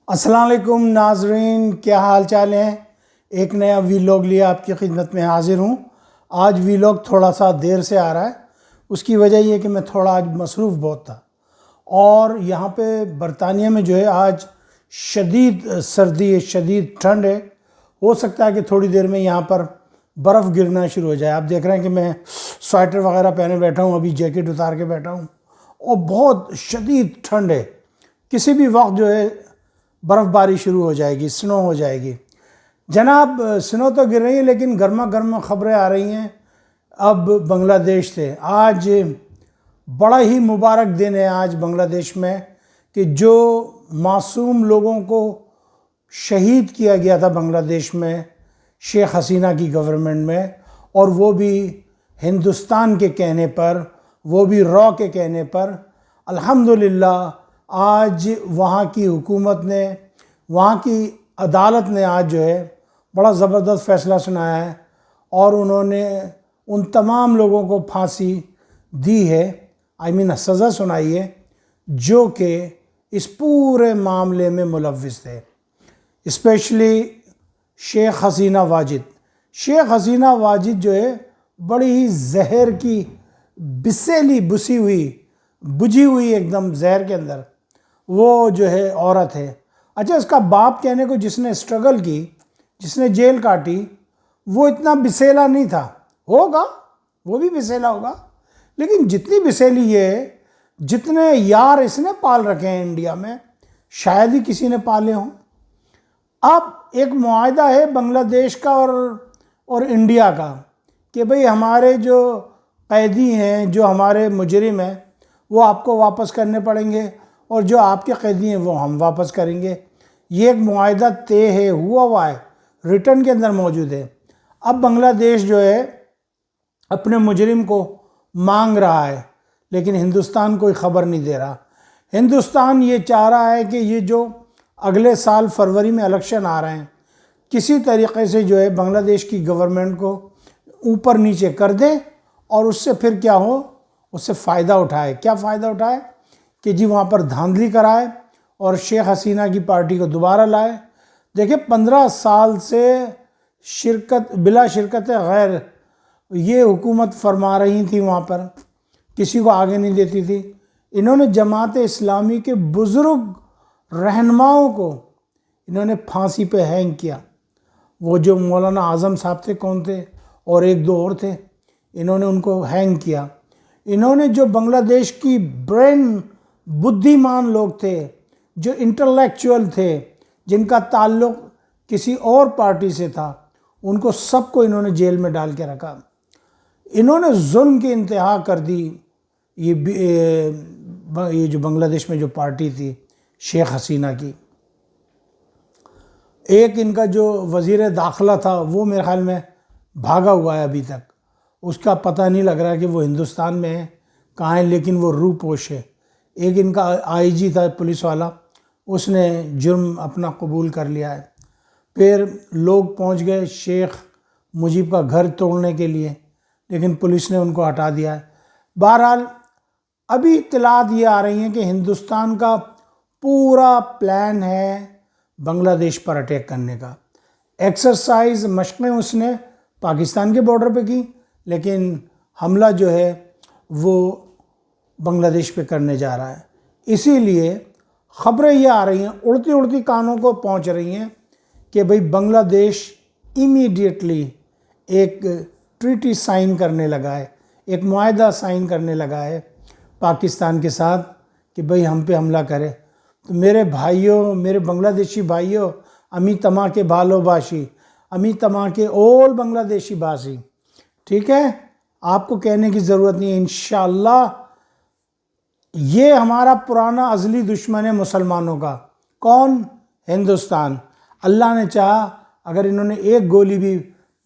السلام علیکم ناظرین، کیا حال چال ہیں؟ ایک نیا ویلاگ لیے آپ کی خدمت میں حاضر ہوں۔ آج ویلاگ تھوڑا سا دیر سے آ رہا ہے، اس کی وجہ یہ کہ میں تھوڑا آج مصروف بہت تھا، اور یہاں پہ برطانیہ میں جو ہے آج شدید سردی ہے، شدید ٹھنڈ ہے۔ ہو سکتا ہے کہ تھوڑی دیر میں یہاں پر برف گرنا شروع ہو جائے۔ آپ دیکھ رہے ہیں کہ میں سویٹر وغیرہ پہنے بیٹھا ہوں، ابھی جیکٹ اتار کے بیٹھا ہوں، اور بہت شدید ٹھنڈ ہے۔ کسی بھی وقت جو ہے برف باری شروع ہو جائے گی، سنو ہو جائے گی۔ جناب، سنو تو گر رہی ہے، لیکن گرما گرم خبریں آ رہی ہیں اب بنگلہ دیش سے۔ آج بڑا ہی مبارک دن ہے آج بنگلہ دیش میں، کہ جو معصوم لوگوں کو شہید کیا گیا تھا بنگلہ دیش میں شیخ حسینہ کی گورنمنٹ میں، اور وہ بھی ہندوستان کے کہنے پر، وہ بھی را کے کہنے پر، الحمدللہ آج وہاں کی حکومت نے، وہاں کی عدالت نے آج جو ہے بڑا زبردست فیصلہ سنایا ہے، اور انہوں نے ان تمام لوگوں کو پھانسی دی ہے، سزا سنائی ہے، جو کہ اس پورے معاملے میں ملوث تھے، اسپیشلی شیخ حسینہ واجد۔ شیخ حسینہ واجد جو ہے بڑی ہی زہر کی بسیلی بجھی ہوئی ایک دم زہر کے اندر وہ جو ہے عورت ہے۔ اچھا، اس کا باپ کہنے کو، جس نے اسٹرگل کی، جس نے جیل کاٹی، وہ اتنا بسیلا نہیں تھا، ہوگا وہ بھی بسیلا ہوگا، لیکن جتنی بسیلی یہ ہے، جتنے یار اس نے پال رکھے ہیں انڈیا میں، شاید ہی کسی نے پالے ہوں۔ اب ایک معاہدہ ہے بنگلہ دیش کا اور انڈیا کا، کہ بھئی ہمارے جو قیدی ہیں، جو ہمارے مجرم ہیں، وہ آپ کو واپس کرنے پڑیں گے، اور جو آپ کے قیدی ہیں وہ ہم واپس کریں گے۔ یہ ایک معاہدہ طے ہے، ہوا ہے، ریٹن کے اندر موجود ہے۔ اب بنگلہ دیش جو ہے اپنے مجرم کو مانگ رہا ہے، لیکن ہندوستان کوئی خبر نہیں دے رہا۔ ہندوستان یہ چاہ رہا ہے کہ یہ جو اگلے سال فروری میں الیکشن آ رہے ہیں، کسی طریقے سے جو ہے بنگلہ دیش کی گورنمنٹ کو اوپر نیچے کر دے، اور اس سے پھر کیا ہو، اس سے فائدہ اٹھائے۔ کیا فائدہ اٹھائے؟ کہ جی وہاں پر دھاندلی کرائے اور شیخ حسینہ کی پارٹی کو دوبارہ لائے۔ دیکھیں، 15 سال سے بلا شرکت غیر یہ حکومت فرما رہی تھی، وہاں پر کسی کو آگے نہیں دیتی تھی۔ انہوں نے جماعت اسلامی کے بزرگ رہنماؤں کو انہوں نے پھانسی پہ ہینگ کیا۔ وہ جو مولانا اعظم صاحب تھے، کون تھے، اور ایک دو اور تھے، انہوں نے ان کو ہینگ کیا۔ انہوں نے جو بنگلہ دیش کی برین بدھیمان لوگ تھے، جو انٹلیکچوئل تھے، جن کا تعلق کسی اور پارٹی سے تھا، ان کو سب کو انہوں نے جیل میں ڈال کے رکھا۔ انہوں نے ظلم کی انتہا کر دی۔ یہ جو بنگلہ دیش میں جو پارٹی تھی شیخ حسینہ کی، ایک ان کا جو وزیر داخلہ تھا، وہ میرے خیال میں بھاگا ہوا ہے ابھی تک، اس کا پتہ نہیں لگ رہا کہ وہ ہندوستان میں ہے کہاں ہے، لیکن وہ روح پوش ہے۔ ایک ان کا آئی جی تھا، پولیس والا، اس نے جرم اپنا قبول کر لیا ہے۔ پھر لوگ پہنچ گئے شیخ مجیب کا گھر توڑنے کے لیے، لیکن پولیس نے ان کو ہٹا دیا ہے۔ بہرحال ابھی اطلاعات یہ آ رہی ہیں کہ ہندوستان کا پورا پلان ہے بنگلہ دیش پر اٹیک کرنے کا۔ ایکسرسائز، مشقیں اس نے پاکستان کے بارڈر پہ کی، لیکن حملہ جو ہے وہ بنگلہ دیش پہ کرنے جا رہا ہے۔ اسی لیے خبریں یہ آ رہی ہیں، اڑتی اڑتی کانوں کو پہنچ رہی ہیں، کہ بھئی بنگلہ دیش امیڈیٹلی ایک ٹریٹی سائن کرنے لگا ہے، ایک معاہدہ سائن کرنے لگا ہے پاکستان کے ساتھ، کہ بھئی ہم پہ حملہ کرے۔ تو میرے بھائیوں، میرے بنگلہ دیشی بھائیوں، امی تما کے بالو باشی، امی تما کے اول بنگلہ دیشی باسی، ٹھیک ہے، آپ کو کہنے کی ضرورت نہیں ہے۔ انشاءاللہ یہ ہمارا پرانا ازلی دشمن ہے مسلمانوں کا۔ کون؟ ہندوستان۔ اللہ نے چاہا اگر انہوں نے ایک گولی بھی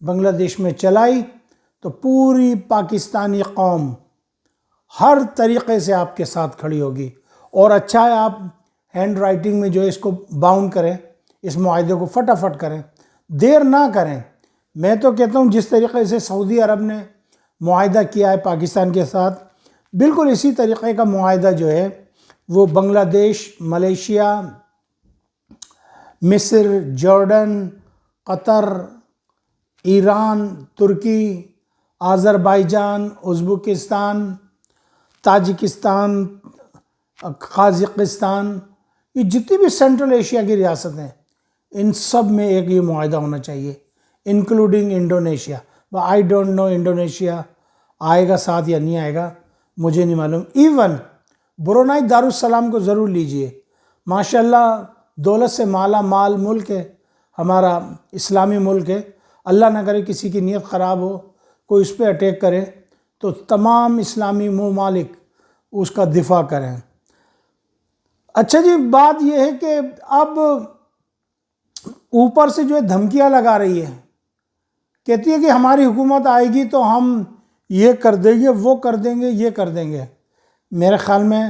بنگلہ دیش میں چلائی تو پوری پاکستانی قوم ہر طریقے سے آپ کے ساتھ کھڑی ہوگی۔ اور اچھا ہے آپ ہینڈ رائٹنگ میں جو ہے اس کو باؤنڈ کریں، اس معاہدے کو فٹافٹ کریں، دیر نہ کریں۔ میں تو کہتا ہوں جس طریقے سے سعودی عرب نے معاہدہ کیا ہے پاکستان کے ساتھ، بالکل اسی طریقے کا معاہدہ جو ہے وہ بنگلہ دیش، ملیشیا، مصر، جارڈن، قطر، ایران، ترکی، آذربائیجان، ازبکستان، تاجکستان، قازقستان، یہ جتنی بھی سینٹرل ایشیا کی ریاستیں ہیں ان سب میں ایک یہ معاہدہ ہونا چاہیے، including Indonesia. I don't know Indonesia آئے گا ساتھ یا نہیں آئے گا، مجھے نہیں معلوم. ایون برونائی دارالسلام کو ضرور لیجئے، ماشاءاللہ دولت سے مالا مال ملک ہے، ہمارا اسلامی ملک ہے. اللہ نہ کرے کسی کی نیت خراب ہو، کوئی اس پہ اٹیک کرے تو تمام اسلامی ممالک اس کا دفاع کریں. اچھا جی، بات یہ ہے کہ اب اوپر سے جو ہے دھمکیاں لگا رہی ہے، کہتی ہے کہ ہماری حکومت آئے گی تو ہم یہ کر دیں گے، وہ کر دیں گے، یہ کر دیں گے. میرے خیال میں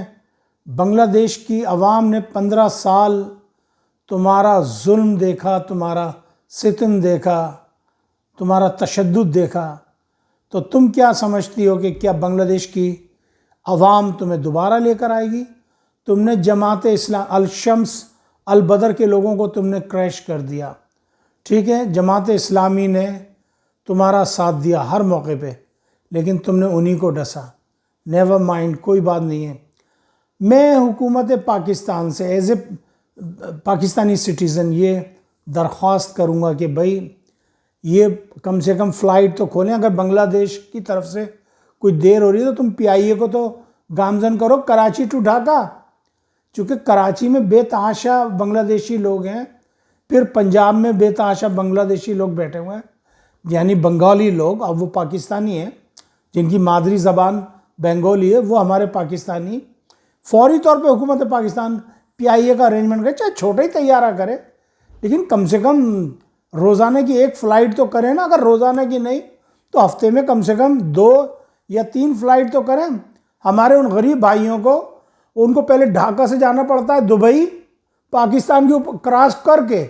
بنگلہ دیش کی عوام نے 15 سال تمہارا ظلم دیکھا، تمہارا ستم دیکھا، تمہارا تشدد دیکھا، تو تم کیا سمجھتی ہو کہ کیا بنگلہ دیش کی عوام تمہیں دوبارہ لے کر آئے گی؟ تم نے جماعت اسلام الشمس البدر کے لوگوں کو تم نے کریش کر دیا، ٹھیک ہے، جماعت اسلامی نے تمہارا ساتھ دیا ہر موقع پہ، لیکن تم نے انہی کو ڈسا. نیور مائنڈ، کوئی بات نہیں ہے. میں حکومت پاکستان سے ایز اے پاکستانی سٹیزن یہ درخواست کروں گا کہ بھائی یہ کم سے کم فلائٹ تو کھولیں. اگر بنگلہ دیش کی طرف سے کوئی دیر ہو رہی ہے تو تم پی آئی اے کو تو گامزن کرو، کراچی ٹو ڈھاکہ، چونکہ کراچی میں بے تحاشا بنگلہ دیشی لوگ ہیں، پھر پنجاب میں بے تحاشا بنگلہ دیشی لوگ بیٹھے ہوئے ہیں، یعنی بنگالی لوگ. اب وہ پاکستانی ہیں جن کی مادری زبان بنگالی ہے، وہ ہمارے پاکستانی فوری طور پہ حکومت پاکستان پی آئی اے کا ارینجمنٹ کرے، چاہے چھوٹا ہی طیارہ کرے، لیکن کم سے کم روزانہ کی ایک فلائٹ تو کریں نا. اگر روزانہ کی نہیں تو ہفتے میں کم سے کم 2 یا 3 فلائٹ تو کریں. ہمارے ان غریب بھائیوں کو، ان کو پہلے ڈھاکہ سے جانا پڑتا ہے دبئی، پاکستان کے اوپر کراس کر کے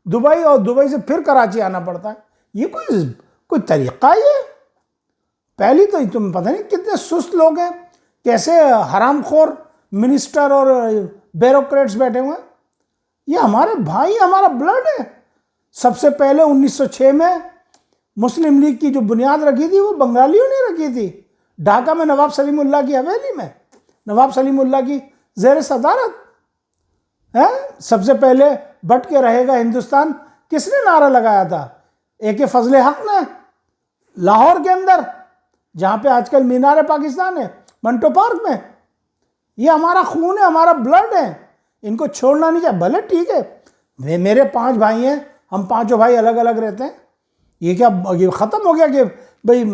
دبئی، اور دبئی سے پھر کراچی آنا پڑتا ہے. یہ کوئی طریقہ ہی ہے؟ پہلی تو تم پتہ نہیں کتنے سست لوگ ہیں، کیسے حرام خور منسٹر اور بیوروکریٹس بیٹھے ہوئے ہیں. یہ ہمارے بھائی، ہمارا بلڈ ہے. سب سے پہلے 1906 میں مسلم لیگ کی جو بنیاد رکھی تھی وہ بنگالیوں نے رکھی تھی، ڈھاکہ میں نواب سلیم اللہ کی حویلی میں، نواب سلیم اللہ کی زیر صدارت. سب سے پہلے بٹ کے رہے گا ہندوستان کس نے نعرہ لگایا تھا؟ اے فضل حق نے، لاہور کے اندر، جہاں پہ آج کل مینار پاکستان ہے، منٹو پارک میں. یہ ہمارا خون ہے، ہمارا بلڈ ہے، ان کو چھوڑنا نہیں چاہیے. بھلے ٹھیک ہے، میرے 5 بھائی ہیں، ہم 5 بھائی الگ الگ رہتے ہیں. یہ کیا یہ ختم ہو گیا کہ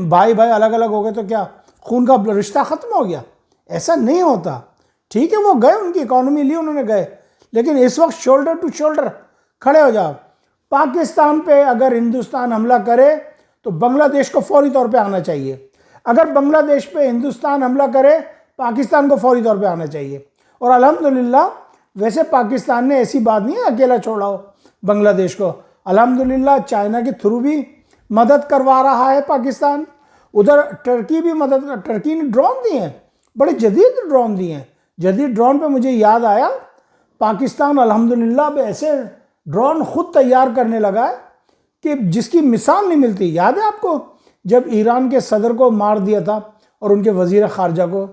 بھائی الگ الگ ہو گئے تو کیا خون کا رشتہ ختم ہو گیا؟ ایسا نہیں ہوتا. ٹھیک ہے، وہ گئے، ان کی اکانومی لی انہوں نے گئے، لیکن اس وقت شولڈر ٹو شولڈر کھڑے ہو جاؤ. پاکستان پہ اگر ہندوستان حملہ کرے تو بنگلہ دیش کو فوری طور پہ آنا چاہیے. اگر بنگلہ دیش پہ ہندوستان حملہ کرے پاکستان کو فوری طور پہ آنا چاہیے. اور الحمدللہ ویسے پاکستان نے ایسی بات نہیں ہے اکیلا چھوڑا ہو بنگلہ دیش کو. الحمدللہ چائنا کے تھرو بھی مدد کروا رہا ہے پاکستان. ادھر ٹرکی بھی مدد، ٹرکی نے ڈرون دیے ہیں، بڑے جدید ڈرون دیے ہیں. جدید ڈرون پہ مجھے یاد آیا، پاکستان الحمدللہ اب ایسے ڈرون خود تیار کرنے لگا ہے کہ جس کی مثال نہیں ملتی. یاد ہے آپ کو جب ایران کے صدر کو مار دیا تھا اور ان کے وزیر خارجہ کو،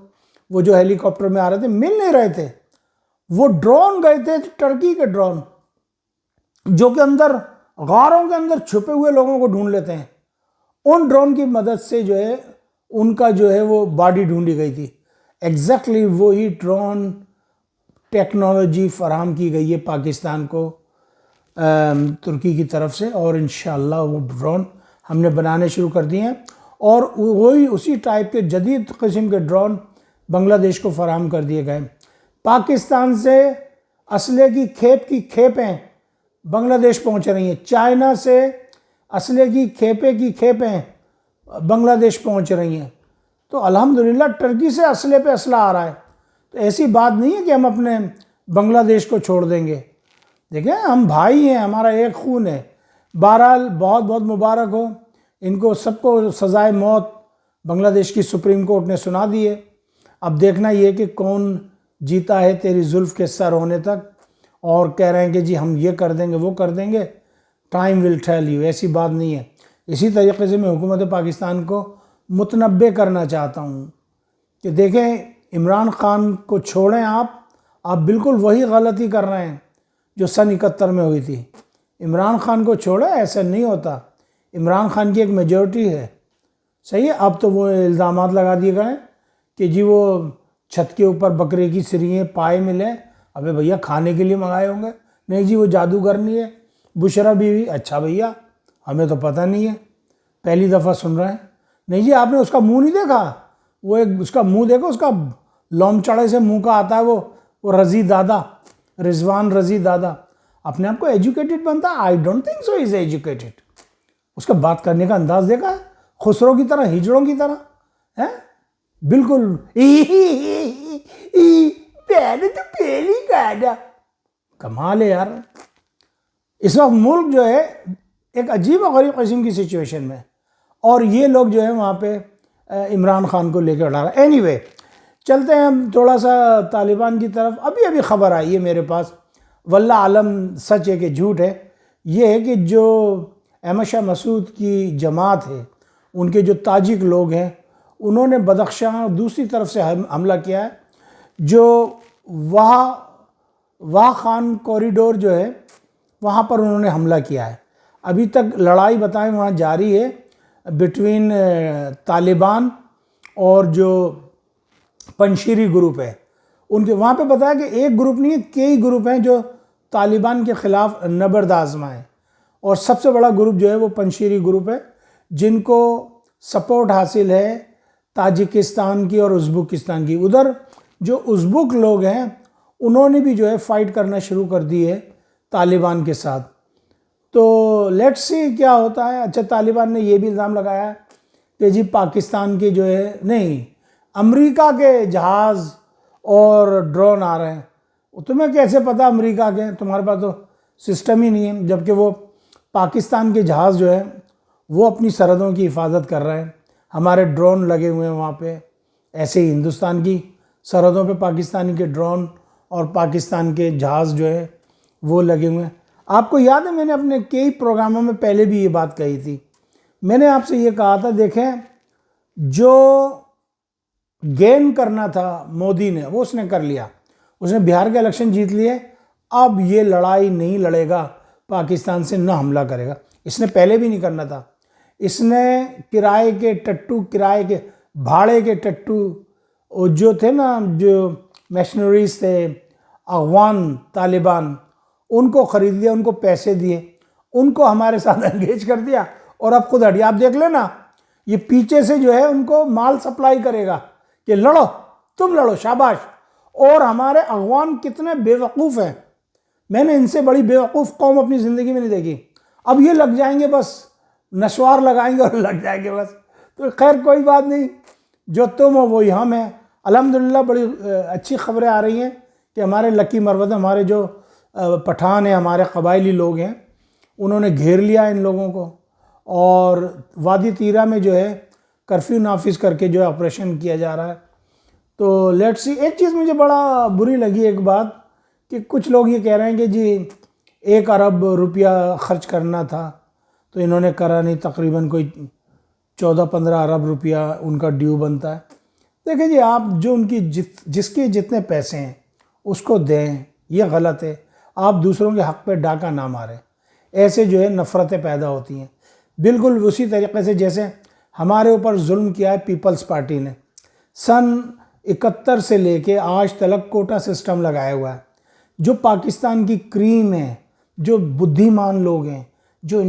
وہ جو ہیلی کاپٹر میں آ رہے تھے، مل نہیں رہے تھے، وہ ڈرون گئے تھے، ٹرکی کے ڈرون جو کہ اندر غاروں کے اندر چھپے ہوئے لوگوں کو ڈھونڈ لیتے ہیں. ان ڈرون کی مدد سے جو ہے ان کا جو ہے وہ باڈی ڈھونڈی گئی تھی. ایگزیکٹلی وہی ڈرون ٹیکنالوجی فراہم کی گئی ہے پاکستان کو ترکی کی طرف سے، اور انشاءاللہ وہ ڈرون ہم نے بنانے شروع کر دیے ہیں، اور وہی اسی ٹائپ کے جدید قسم کے ڈرون بنگلہ دیش کو فراہم کر دیے گئے. پاکستان سے اسلحے کی کھیپیں بنگلہ دیش پہنچ رہی ہیں، چائنا سے اسلحے کی کھیپیں بنگلہ دیش پہنچ رہی ہیں. تو الحمدللہ ٹرکی سے اسلحے پہ اسلحہ آ رہا ہے. تو ایسی بات نہیں ہے کہ ہم اپنے بنگلہ دیش کو چھوڑ دیں گے. دیکھیں ہم بھائی ہیں، ہمارا ایک خون ہے. بہرحال بہت بہت مبارک ہو ان کو، سب کو سزائے موت بنگلہ دیش کی سپریم کورٹ نے سنا دی ہے. اب دیکھنا یہ کہ کون جیتا ہے تیری زلف کے سر ہونے تک، اور کہہ رہے ہیں کہ جی ہم یہ کر دیں گے وہ کر دیں گے. Time will tell you. ایسی بات نہیں ہے. اسی طریقے سے میں حکومت پاکستان کو متنبع کرنا چاہتا ہوں کہ دیکھیں عمران خان کو چھوڑیں آپ بالکل وہی غلطی کر رہے ہیں جو سن 71 میں ہوئی تھی. عمران خان کو چھوڑیں، ایسا نہیں ہوتا. عمران خان کی ایک میجورٹی ہے، صحیح ہے. اب تو وہ الزامات لگا دیے گئے کہ جی وہ چھت کے اوپر بکرے کی سرییں پائے ملے. ابے بھیا کھانے کے لیے منگائے ہوں گے. نہیں جی وہ جادوگر نہیں ہے. بشرا بیوی، اچھا بھیا ہمیں تو پتہ نہیں ہے، پہلی دفعہ سن رہے ہیں. نہیں جی آپ نے اس کا منہ نہیں دیکھا، وہ ایک اس کا منہ دیکھو، اس کا لوم چڑھے سے منہ کا آتا ہے وہ رضی دادا، رضوان رضی دادا. اپنے آپ کو ایجوکیٹڈ بنتا ہے. I don't think so is educated. اس کا بات کرنے کا انداز دیکھا ہے، خسرو کی طرح، ہجڑوں کی طرح ہے بالکل. پہلے تو پہلی گاڑا. کمال ہے یار. اس وقت ملک جو ہے ایک عجیب و غریب قسم کی سچویشن میں، اور یہ لوگ جو ہے وہاں پہ عمران خان کو لے کے اڑا رہا ہے. اینی وے چلتے ہیں ہم تھوڑا سا طالبان کی طرف. ابھی خبر آئی ہے میرے پاس، واللہ عالم سچ ہے کہ جھوٹ ہے. یہ ہے کہ جو احمد شاہ مسعود کی جماعت ہے، ان کے جو تاجک لوگ ہیں، انہوں نے بدخشاں دوسری طرف سے حملہ کیا ہے. جو واہ خان کوریڈور جو ہے وہاں پر انہوں نے حملہ کیا ہے. ابھی تک لڑائی بتائیں وہاں جاری ہے بٹوین طالبان اور جو پنشیری گروپ ہے ان کے. وہاں پہ بتایا کہ ایک گروپ نہیں ہے، کئی گروپ ہیں جو طالبان کے خلاف نبرد آزمائیں. اور سب سے بڑا گروپ جو ہے وہ پنشیری گروپ ہے، جن کو سپورٹ حاصل ہے تاجکستان کی اور ازبکستان کی. ادھر جو ازبک لوگ ہیں انہوں نے بھی جو ہے فائٹ کرنا شروع کر دی ہے طالبان کے ساتھ. تو لیٹس سی کیا ہوتا ہے. اچھا طالبان نے یہ بھی الزام لگایا ہے کہ جی پاکستان کے جو ہے نہیں، امریکہ کے جہاز اور ڈرون آ رہے ہیں. تمہیں کیسے پتا امریکہ کے؟ تمہارے پاس تو سسٹم ہی نہیں ہے. جبکہ وہ پاکستان کے جہاز جو ہے وہ اپنی سرحدوں کی حفاظت کر رہے ہیں. ہمارے ڈرون لگے ہوئے ہیں وہاں پہ. ایسے ہی ہندوستان کی سرحدوں پہ پاکستانی کے ڈرون اور پاکستان کے جہاز جو ہے وہ لگے ہوئے ہیں. آپ کو یاد ہے میں نے اپنے کئی پروگراموں میں پہلے بھی یہ بات کہی تھی. میں نے آپ سے یہ کہا تھا دیکھیں جو گین کرنا تھا مودی نے وہ اس نے کر لیا. اس نے بہار کے الیکشن جیت لیے. اب یہ لڑائی نہیں لڑے گا پاکستان سے، نہ حملہ کرے گا. اس نے پہلے بھی نہیں کرنا تھا. اس نے کرائے کے ٹٹو، کرائے کے بھاڑے کے ٹٹو جو تھے نا، جو میشنریز تھے، افغان طالبان، ان کو خرید لیا، ان کو پیسے دیے، ان کو ہمارے ساتھ انگیج کر دیا. اور اب خود ہٹی. آپ دیکھ لینا یہ پیچھے سے جو ہے ان کو مال سپلائی کرے گا کہ لڑو، تم لڑو، شاباش. اور ہمارے افغان کتنے بے وقوف ہیں. میں نے ان سے بڑی بے وقوف قوم اپنی زندگی میں نہیں دیکھی. اب یہ لگ جائیں گے، بس نشوار لگائیں گے اور لگ جائیں گے بس. تو خیر کوئی بات نہیں، جو تم ہو وہی ہم ہیں. الحمدللہ بڑی اچھی خبریں آ رہی ہیں کہ ہمارے لکی مروت، ہمارے جو پٹھان ہیں، ہمارے قبائلی لوگ ہیں، انہوں نے گھیر لیا ان لوگوں کو. اور وادی تیرہ میں جو ہے کرفیو نافذ کر کے جو ہے آپریشن کیا جا رہا ہے. تو لیٹس سی. ایک چیز مجھے بڑا بری لگی، ایک بات، کہ کچھ لوگ یہ کہہ رہے ہیں کہ جی 1 ارب روپیہ خرچ کرنا تھا تو انہوں نے کرا نہیں. تقریباً کوئی 14-15 ارب روپیہ ان کا ڈیو بنتا ہے. دیکھیں جی آپ جو ان کی جس کے جتنے پیسے ہیں اس کو دیں، یہ غلط ہے. آپ دوسروں کے حق پہ ڈاکہ نہ ماریں. ایسے جو ہے نفرتیں پیدا ہوتی ہیں. بالکل اسی طریقے سے جیسے ہمارے اوپر ظلم کیا ہے پیپلز پارٹی نے. سن 71 سے لے کے آج تلک کوٹا سسٹم لگایا ہوا ہے. جو پاکستان کی کریم ہے، جو بدھیمان لوگ ہیں، جو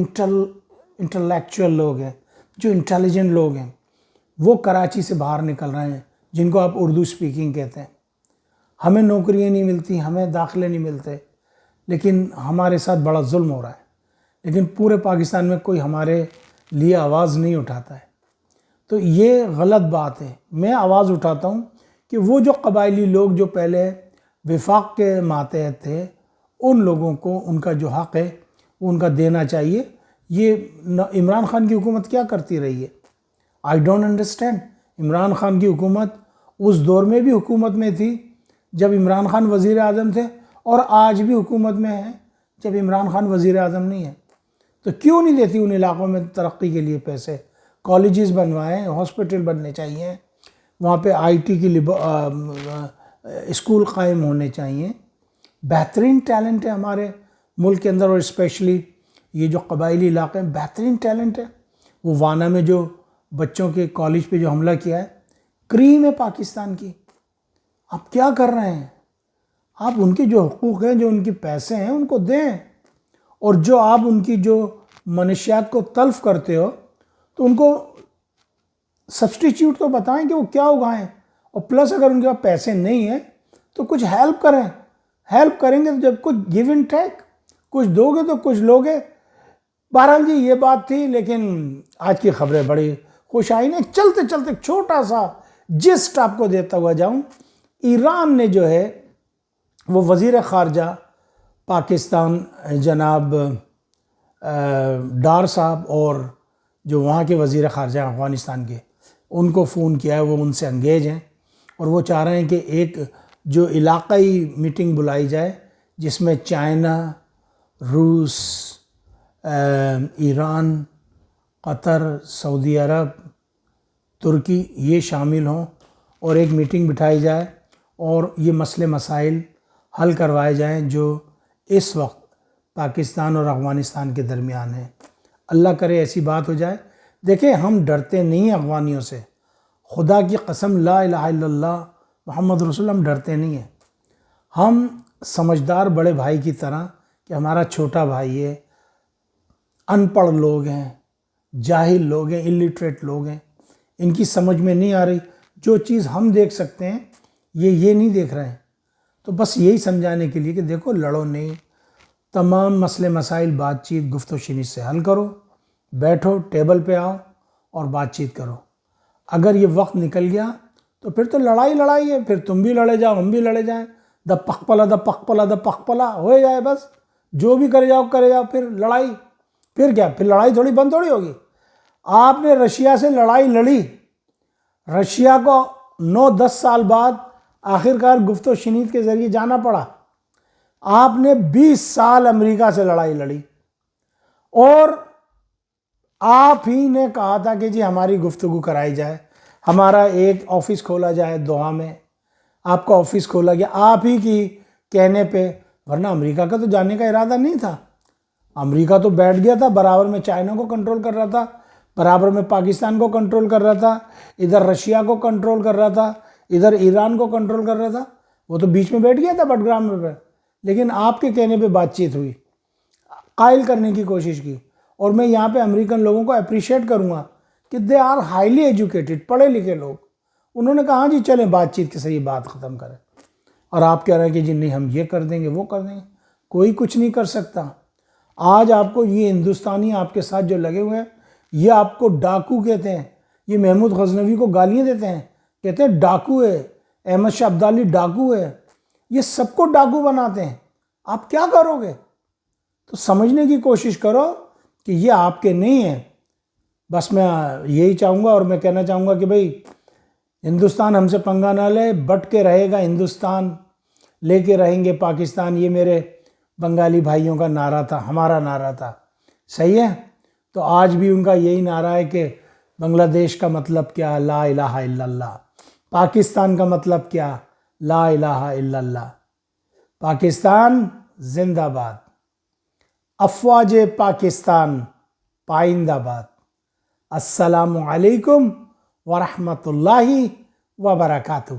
انٹلیکچوئل لوگ ہیں، جو انٹیلیجنٹ لوگ ہیں، وہ کراچی سے باہر نکل رہے ہیں، جن کو آپ اردو سپیکنگ کہتے ہیں. ہمیں نوکریاں نہیں ملتی، ہمیں داخلے نہیں ملتے، لیکن ہمارے ساتھ بڑا ظلم ہو رہا ہے. لیکن پورے پاکستان میں کوئی ہمارے لیے آواز نہیں اٹھاتا ہے. تو یہ غلط بات ہے. میں آواز اٹھاتا ہوں کہ وہ جو قبائلی لوگ جو پہلے وفاق کے ماتحت تھے، ان لوگوں کو ان کا جو حق ہے وہ ان کا دینا چاہیے. یہ عمران خان کی حکومت کیا کرتی رہی ہے؟ I don't understand. Imran Khan کی حکومت اس دور میں بھی حکومت میں تھی جب عمران خان وزیر اعظم تھے، اور آج بھی حکومت میں ہیں جب عمران خان وزیر اعظم نہیں ہے، تو کیوں نہیں دیتی ان علاقوں میں ترقی کے لیے پیسے؟ کالجز بنوائیں، ہاسپٹل بننے چاہیے، وہاں پہ آئی ٹی کی اسکول قائم ہونے چاہیے۔ بہترین ٹیلنٹ ہے ہمارے ملک کے اندر، اور اسپیشلی یہ جو قبائلی علاقے ہیں، بہترین ٹیلنٹ ہے۔ وہ وانا میں جو بچوں کے کالج پہ جو حملہ کیا ہے، کریم ہے پاکستان کی۔ آپ کیا کر رہے ہیں؟ آپ ان کے جو حقوق ہیں، جو ان کے پیسے ہیں، ان کو دیں، اور جو آپ ان کی جو منشیات کو تلف کرتے ہو تو ان کو سبسٹیچیوٹ تو بتائیں کہ وہ کیا اگائیں، اور پلس اگر ان کے پاس پیسے نہیں ہیں تو کچھ ہیلپ کریں۔ ہیلپ کریں گے تو جب کچھ گیو اینڈ ٹیک، کچھ دو گے تو کچھ لوگے۔ بہرحال جی یہ بات تھی، لیکن آج کی خبریں بڑی خوش آئین ہیں۔ چلتے چلتے چھوٹا سا جسٹ آپ کو دیتا ہوا جاؤں، ایران نے جو ہے وہ وزیر خارجہ پاکستان جناب ڈار صاحب اور جو وہاں کے وزیر خارجہ افغانستان کے، ان کو فون کیا ہے، وہ ان سے انگیج ہیں، اور وہ چاہ رہے ہیں کہ ایک جو علاقائی میٹنگ بلائی جائے جس میں چائنا، روس، ایران، قطر، سعودی عرب، ترکی یہ شامل ہوں، اور ایک میٹنگ بٹھائی جائے اور یہ مسئلے مسائل حل کروائے جائیں جو اس وقت پاکستان اور افغانستان کے درمیان ہیں۔ اللہ کرے ایسی بات ہو جائے۔ دیکھیں ہم ڈرتے نہیں ہیں افغانیوں سے، خدا کی قسم، لا الہ الا اللہ محمد رسول، ہم ڈرتے نہیں ہیں۔ ہم سمجھدار بڑے بھائی کی طرح کہ ہمارا چھوٹا بھائی ہے، ان پڑھ لوگ ہیں، جاہل لوگ ہیں، الٹریٹ لوگ ہیں، ان کی سمجھ میں نہیں آ رہی، جو چیز ہم دیکھ سکتے ہیں یہ نہیں دیکھ رہے ہیں۔ تو بس یہی سمجھانے کے لیے کہ دیکھو لڑو نہیں، تمام مسئلے مسائل بات چیت گفت و شنید سے حل کرو، بیٹھو ٹیبل پہ آؤ اور بات چیت کرو۔ اگر یہ وقت نکل گیا تو پھر تو لڑائی ہے، پھر تم بھی لڑے جاؤ، ہم بھی لڑے جائیں، دا پخ پلا ہو جائے، بس جو بھی کرے جاؤ، پھر لڑائی، پھر کیا، پھر لڑائی بند تھوڑی ہوگی۔ آپ نے رشیا سے لڑائی لڑی، رشیا کو 9-10 سال بعد آخرکار گفت و شنید کے ذریعے جانا پڑا۔ آپ نے 20 سال امریکہ سے لڑائی لڑی، اور آپ ہی نے کہا تھا کہ جی ہماری گفتگو کرائی جائے، ہمارا ایک آفس کھولا جائے دوحہ میں، آپ کا آفس کھولا گیا آپ ہی کی کہنے پہ، ورنہ امریکہ کا تو جانے کا ارادہ نہیں تھا۔ امریکہ تو بیٹھ گیا تھا، برابر میں چائنا کو کنٹرول کر رہا تھا، برابر میں پاکستان کو کنٹرول کر رہا تھا، ادھر رشیا کو کنٹرول کر رہا تھا، ادھر ایران کو کنٹرول کر رہا تھا، وہ تو بیچ میں بیٹھ گیا تھا بٹ گراؤنڈ پہ۔ لیکن آپ کے کہنے پہ بات چیت ہوئی، قائل کرنے کی کوشش کی، اور میں یہاں پہ امریکن لوگوں کو اپریشیٹ کروں گا کہ دے آر ہائیلی ایجوکیٹڈ، پڑھے لکھے لوگ، انہوں نے کہا ہاں جی چلیں بات چیت کے ذریعے بات ختم کریں، اور آپ کہہ رہے ہیں کہ جی نہیں ہم یہ کر دیں گے وہ کر دیں گے۔ کوئی کچھ نہیں کر سکتا۔ آج آپ کو یہ ہندوستانی آپ کے ساتھ جو لگے ہوئے ہیں، یہ آپ کو ڈاکو کہتے ہیں، یہ محمود غزنوی کو گالیاں دیتے ہیں، کہتے ہیں ڈاکو ہے، احمد شاہ عبدالی ڈاکو ہے، یہ سب کو ڈاکو بناتے ہیں۔ آپ کیا کرو گے؟ تو سمجھنے کی کوشش کرو کہ یہ آپ کے نہیں ہیں۔ بس میں یہی چاہوں گا، اور میں کہنا چاہوں گا کہ بھئی ہندوستان ہم سے پنگا نہ لے، بٹ کے رہے گا ہندوستان، لے کے رہیں گے پاکستان، یہ میرے بنگالی بھائیوں کا نعرہ تھا، ہمارا نعرہ تھا، صحیح ہے؟ تو آج بھی ان کا یہی نعرہ ہے کہ بنگلہ دیش کا مطلب کیا؟ لا الہ الا اللہ۔ پاکستان کا مطلب کیا؟ لا الہ الا اللہ۔ پاکستان زندہ باد، افواج پاکستان پائندہ باد۔ السلام علیکم ورحمۃ اللہ وبرکاتہ۔